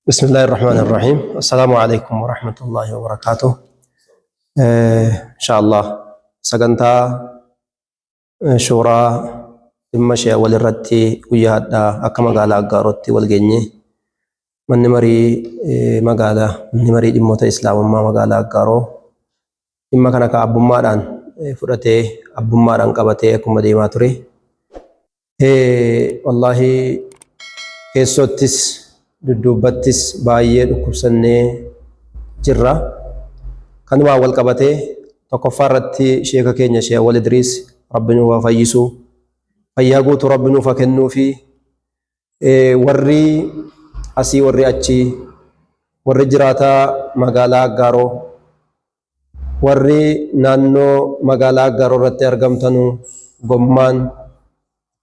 بسم الله الرحمن الرحيم. السلام عليكم ورحمة الله وبركاته. إن شاء الله سجنتا شورا المشي والرتي ويادا أكما قال أقارتي والجني من نمري مقالة من نمري إموت إسلام ما مقالة أقارو إما كان كأبو ماران فرته أبو ماران كبته أكما ديماتري والله كيسوتس duddubattis baay'ee dhukkubsannee jirra. Kanuma wal qabatee tokkoffaa irratti sheeka keenya Sheekh Awwal Idriis Rabbiin waa fayyisu fayyaa guutuu Rabbiin nuuf kennuu fi warri asii warri achi warri jiraataa magaalaa Aggaaroo warri naannoo magaalaa Aggaaroo irratti argamtanu gommaan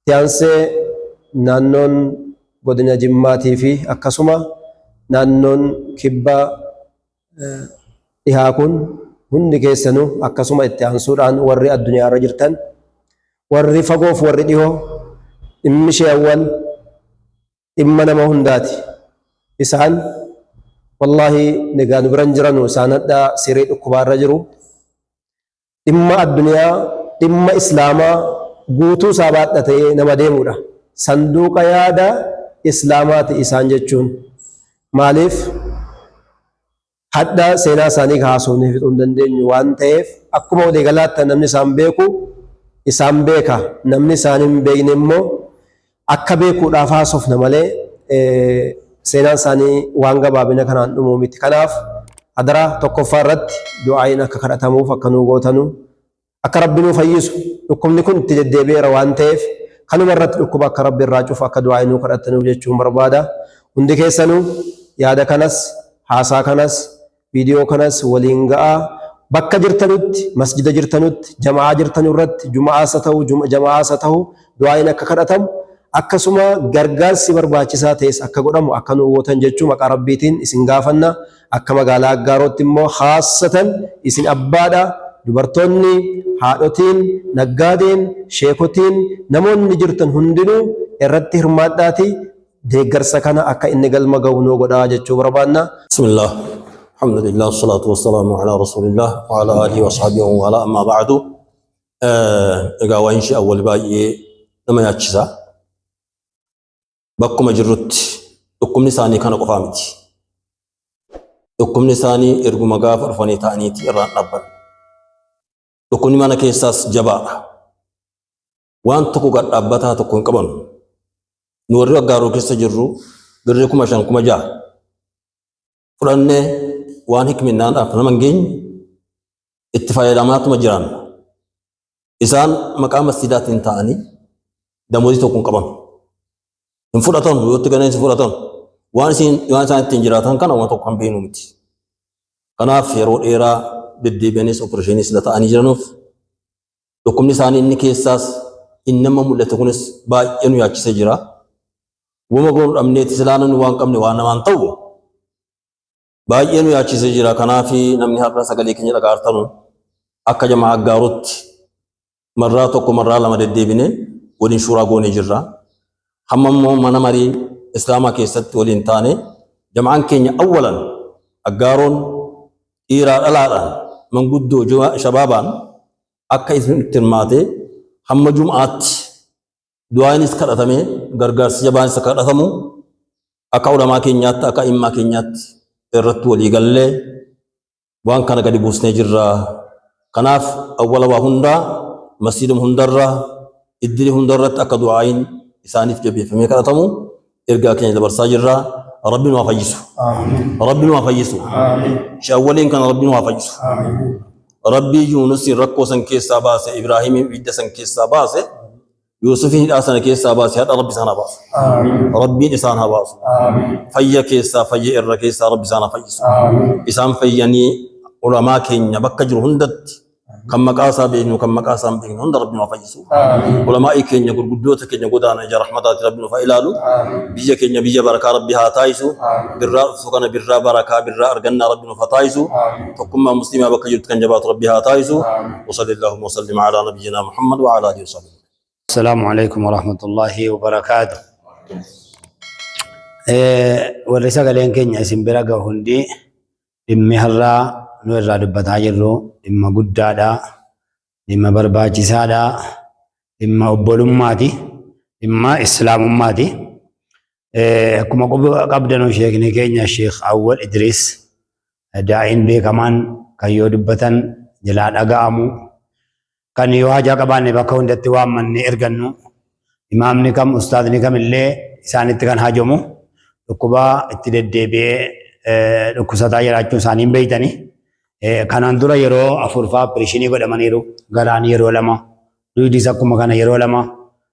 tiyaansee naannoon godina Jimmaatii fi akkasuma naannoon kibba dhihaa kun hundi keessanuu akkasuma itti aansuudhaan warri addunyaa irra jirtan warri fagoof warri dhihoo dhimmi Sheekh Awwal dhimma nama hundaati. Isaan wallahi nagaan biran jiranu isaan hadda siree dhukkubaarra jiru. Dhimma addunyaa dhimma islaamaa guutuu isaa baadhatee nama deemudha. Sanduuqa yaada islaamaati isaan jechuun maaliif hadda seenaa isaanii kaasuun fixuu hin dandeenyu waan ta'eef akkuma walii galaatti namni isaan beeku isaan beeka, namni isaan hin beekne immoo akka beekuudhaaf haasofna malee seenaan isaanii waan gabaabina kanaan dhumuu miti. Kanaaf adara tokkoffaa irratti du'aayin akka kadhatamuuf akka nuu gootanu akka Rabbi nuu fayyisu dhukkubni kun itti deddeebi'eera waan ta'eef kanuma irratti dhukkuba akka Rabbi irraa cufu akka du'aayin nuu kadhatanuuf jechuun barbaada. Hundi keessanuu yaada kanas haasaa kanas viidiyoo kanas waliin ga'aa bakka jirtanutti masjida jirtanutti jamaa jirtanu irratti juma'aasa ta'u jamaa'aasa ta'u du'aayin akka kadhatamu akkasuma gargaarsi barbaachisaa ta'es akka godhamu akka nuu gootan jechuu maqaa Rabbiitiin isin gaafanna. Akka magaalaa Aggaarootti immoo haasatan isin abbaadha dubartoonni haadhotiin naggaadeen sheekotiin namoonni jirtan hundinuu irratti hirmaadhaati deeggarsa kana akka inni galma ga'u nuu godhaa jechuu barbaanna. Bismillah. Alhamdulillah wassalatu wassalamu ala rasulillah wa ala alihi wa sahbihi wa wala amma ba'du. Egaa waan Sheekh Awwal baay'ee nama yaachisa. Bakkuma jirrutti dhukkubni isaanii kana qofaa miti. Dhukkubni isaanii erguma gaafa dhufanii ta'aniiti irraan dhaabban. Dhukkubni mana keessaas jabaadha. Waan tokko gad dhaabbataa tokko hin qaban. Nu warri Aggaaroo keessa jirru birrii 5,000 6,000 fudhannee waan hikminnaadhaaf nama hin geenye itti fayyadamaatuma jiran. Isaan maqaa masjidaatiin ta'anii damoozii tokko hin qaban. Hin fudhatan yoo itti ganeen fudhatan waan isaan ittiin jiraatan kana waan tokko hin beeknu miti. Kanaaf yeroo dheeraa deddeebi'anis opereeshiniis la ta'anii jiranuuf dhukkubni isaanii inni keessaas inni nama mul'ate kunis baay'ee nu yaachisee jira. Wama goonu dhabneeti silaana nu waan qabne waan namaan ta'u baay'ee nu yaachisee jira. Kanaaf namni har'a sagalee keenya dhagaartanu akka jamaa Aggaarutti marraa tokko marraa lama deddeebine waliin shuuraa goonee jirra. Hamma immoo mana marii islaamaa keessatti waliin taane jamaan keenya awwalan Aggaaroon dhiiraa dhalaadhaan manguddoo shabaabaan akka itti hirmaate hamma jum'aatti du'aayinis kadhatamee gargaarsi jabaanis kadhatamu akka ulamaa keenyaatti akka immaa keenyaatti irratti walii gallee waan kana gadi buusnee jirra. Kanaaf awwala waa hundaa masjidum hundarra iddili hundarratti akka du'aayin isaaniif jabeeffamee kadhatamu ergaa keenya dabarsaa jirra. Rabbiin waa fayyisu. Rabbiin waa fayyisu. Sheekh Awwaliin kana Rabbiin waa fayyisu. Rabbii Yuunus rakkoo san keessaa baase, Ibraahiim ibidda san keessaa baase, Yuusufin hidhaa sana keessaa baase, hadha Rabbi isaan haa baasu. Rabbiin isaan haa baasu. Fayya keessaa fayya irra keessaa Rabbi isaan haa fayyisu. Isaan fayyanii ulamaa keenya bakka jiru hundatti kan maqaa isaa beeknu kan maqaa isaa hin beeknu hunda Rabbiin waa fayyisu. Ulamaa keenya gurguddoota keenya godaana ija rahmataati Rabbiin nuuf haa ilaalu. Biyya keenya biyya barakaa Rabbi haa taayisu. Birraa dhuftu kana birraa barakaa birraa argannaa Rabbi nuuf haa taayisu. Tokkummaa musliimaa bakka jirtu kan jabaatu Rabbi haa taayisu. Wa sallallahu wa sallim ala nabiyyina Muhammad wa ala alihi wa sahbihi. السلام عليكم ورحمة الله وبركاته. warri sagaleen keenya isin bira gahu hundi dhimmi har'aa nu irraa dubbataa jirru dhimma guddaadha, dhimma barbaachisaadha, dhimma obbolummaati, dhimma islaamummaati. Akkuma qabdanuu sheekni keenya Sheekh Awwal Idris daa'iin beekamaan kan yoo dubbatan jalaa dhaga'amu, kan yoo hajaa qabaanne bakka hundatti waammanne ergannu, imaamni kam ustaadni kamillee isaanitti kan hajamu dhukkubaa itti deddeebi'ee dhukkusataa jiraachuu isaanii beeytanii. Kanaan dura yeroo afurfaa opereeshinii godhamaniiru, garaan yeroo lama, duudis akkuma kana yeroo lama,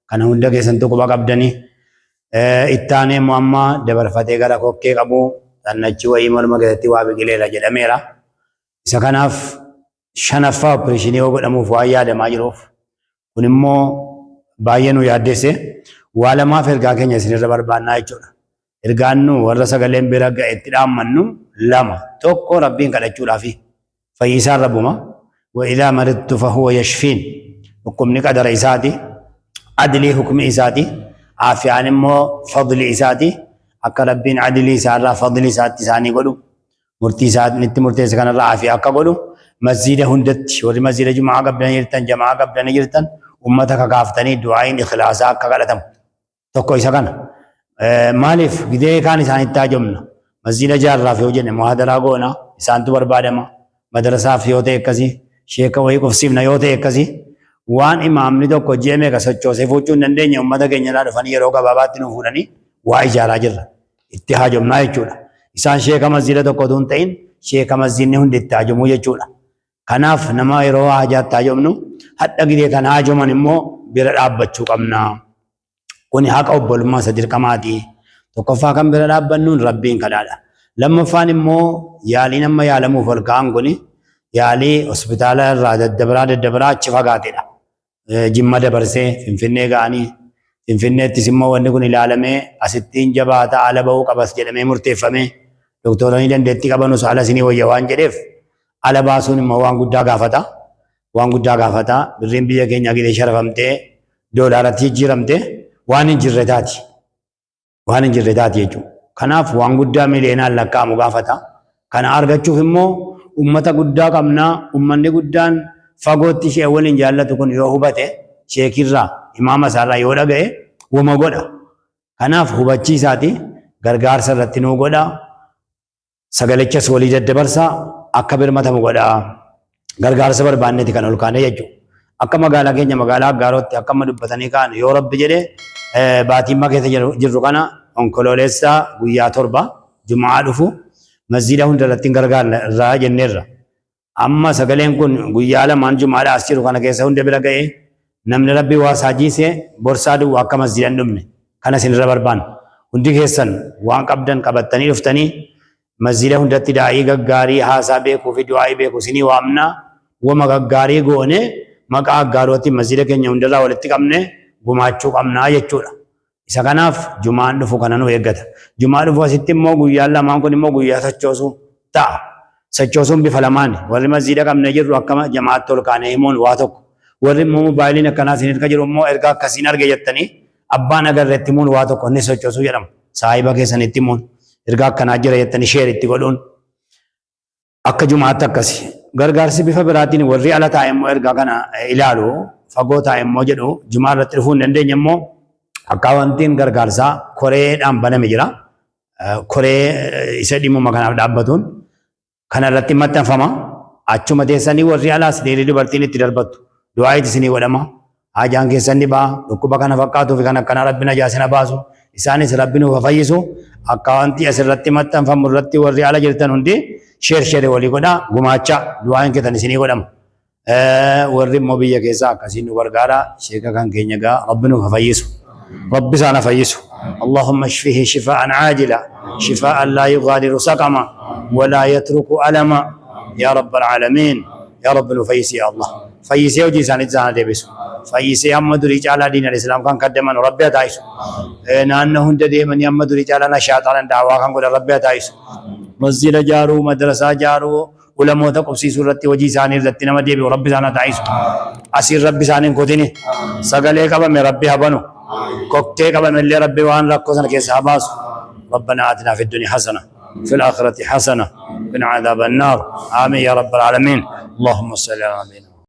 kana hunda keessattuu quba qabdanii. Ittaanee immoo amma dabarfatee gara kokkee qabu xannachi wayii morma keessatti waa biqileera jedhameera. Isa kanaaf shanaffaa opereeshinii yoo godhamuuf waan yaadamaa jiruuf kun immoo baay'ee nu yaaddesse. Waa lamaaf ergaa keenya isinirra barbaannaa jechuudha. Ergaan nu warra sagaleen bira ga'etti dhaammannu lama. Tokko rabbiin kadhachuudhaafi fayyisaan rabbuma. Wa idhaa maridtu fahuwa yashfiin. Hukumni qadara isaati. Adilii hukmi isaati. Aafiyaan immoo fadli isaati. Akka rabbiin adilii isaarraa fadli isaatti isaanii godhu. Murtii isaatti murteessa kanarraa aafiyaa akka godhu. Masjiida hundatti warri masjiida jumaa qabdanii jirtan, jamaa qabdanii jirtan ummata kakaaftanii du'aayin ikhlaasaa akka kadhatamu. Tokko isa kana. Maaliif gidee kaan isaanitti haajomna. Masjiida jaarraaf yoo jenne muhaadaraa goona isaantu barbaadama. Madarasaaf yoo ta'e akkasii, sheeka wayii qofsiifna yoo ta'e akkasii. Waan imaamni tokko ji'a meeqa sochoosee fuuchuu hin dandeenye ummata keenyarraa dhufanii yeroo gabaabaatti nu fuudhanii waa ijaaraa jirra. Itti haajomnaa jechuudha. Isaan sheeka masjiida tokko otoo hin ta'in sheeka masjiidni hundi itti haajomuu jechuudha. Kanaaf nama yeroo haajaatti haajomnu hadha gidee kan haajoman immoo bira dhaabbachuu qabna. Kuni haqa obbolummaa isa dirqamaati. Tokkoffaa kan bira dhaabbannuun rabbiin kadhaadha. Lammaffaan immoo yaaliin amma yaalamuuf ol ka'an kuni yaalii hospitaala irraa daddabiraa achi fagaatedha. Jimma dabarsee Finfinnee ga'anii Finfinneettis immoo wanni kun ilaalamee asittiin jabaata ala bahuu qabas jedhamee murteeffamee doktoronni dandeettii qabanus ala isinii wayya waan jedheef ala baasuun immoo waan guddaa gaafata. Waan guddaa gaafata. Birriin biyya keenya gidee sharafamtee doolaaratti jijjiiramtee waan hin jirre taati. Waan hin jirre taati jechuudha. Kanaaf waan guddaa miliyoonaan lakkaa'amu gaafata. Kana argachuuf immoo ummata guddaa qabnaa. Ummanni guddaan fagootti ishee waliin jaallatu kun yoo hubate sheekirraa imaama isaarraa yoo dhaga'e wama godha. Kanaaf hubachiisaati gargaarsa irratti nuu godha. Sagalichas walii daddabarsa akka birmatamu godha. Gargaarsa barbaanneeti kan ol kaane jechuudha. Akka magaalaa keenya magaalaa Aggaarotti akka amma dubbatanii kaan yoo rabbi jedhee baatiin keessa jirru kana onkololeessaa guyyaa 7 Jumaa dhufu masjiida hunda irratti gargaarna irraa jenneerra. Amma sagaleen kun guyyaa lamaan Jumaadha as jiru kana keessa hunda bira ga'ee namni rabbi waa saajiisee borsaa duwwaa akka masjiida hin dhumne kana isinirra barbaanna. Hundi keessan waan qabdan qabattanii dhuftanii masjiida hundatti daa'ii gaggaarii haasaa beekuu fi du'aa'ii beekuu isinii waamna. Wama gaggaarii goone maqaa Aggaarootti masjiida keenya hundarraa walitti qabne gumaachuu qabnaa jechuudha. Isa kanaaf Jumaan dhufu kana nu eeggata. Jumaa dhufu asitti immoo guyyaan lamaan kun immoo guyyaa sochoosuu ta'a. Sochoosuun bifa lamaan warri masjiida qabne jirru akkama jamaatti ol kaanee himuun waa tokko. Warri immoo moobaayiliin akkanaa isin hirka jiru immoo ergaa akkasiin arge jettanii abbaan agarreetti himuun waa tokko inni sochoosuu jedhama. Saahiba keessanitti himuun ergaa akkanaa jira jettanii sheer itti godhuun akka Jumaatti akkasi. Gargaarsi bifa biraatiin warri ala taa'e immoo ergaa kana ilaalu fagoo taa'e immoo jedhu Jumaa irratti dhufuu hin dandeenye immoo akkaawwantiin gargaarsaa koreedhaan baname jira. Koree isa dhimmuma kanaaf dhaabbatuun kana irratti maxxanfama. Achuma teessanii warri alaas dhiirri dubartiin itti darbattu. Du'aayitti isinii godhama. Haajaan keessan ni ba'a. Dhukkuba kana fakkaatuu fi kan akkana rabbi najaasina baasu. Isaanis rabbi nuuf fayyisu. Akkaawwantii asirratti maxxanfamu irratti warri ala jirtan hundi sheer walii godhaa gumaacha du'aayin keessan isinii godhama. Warri immoo biyya keessaa akkasiin nu gargaara. Sheeka kan keenya gaa rabbi nuuf fayyisu. رب سانا فيسو اللهم اشفه شفاء عاجلا شفاء لا يغادر سقما ولا يترك ألما يا رب العالمين يا رب نفيسي يا الله فيسي وجي سانت زانا ديبسو فيسي أمد رجال دين الإسلام كان قدما ربي تايسو نانه ديمن يمد رجال شاطرا دعوا كان قول ربي تايسو مسجد جارو مدرسة جارو علماء تقصي سورة وجي ساني رتنا مديبي ربي سانا تايسو أسير ربي ساني كوتيني سقلي كبا من ربي هبنو kokkee qaban illee rabbi waan rakkoo sana keessaa baasu ربنا آتنا في الدنيا حسنة في الآخرة حسنة وقنا عذاب النار آمين يا رب العالمين. اللهم صل على نبينا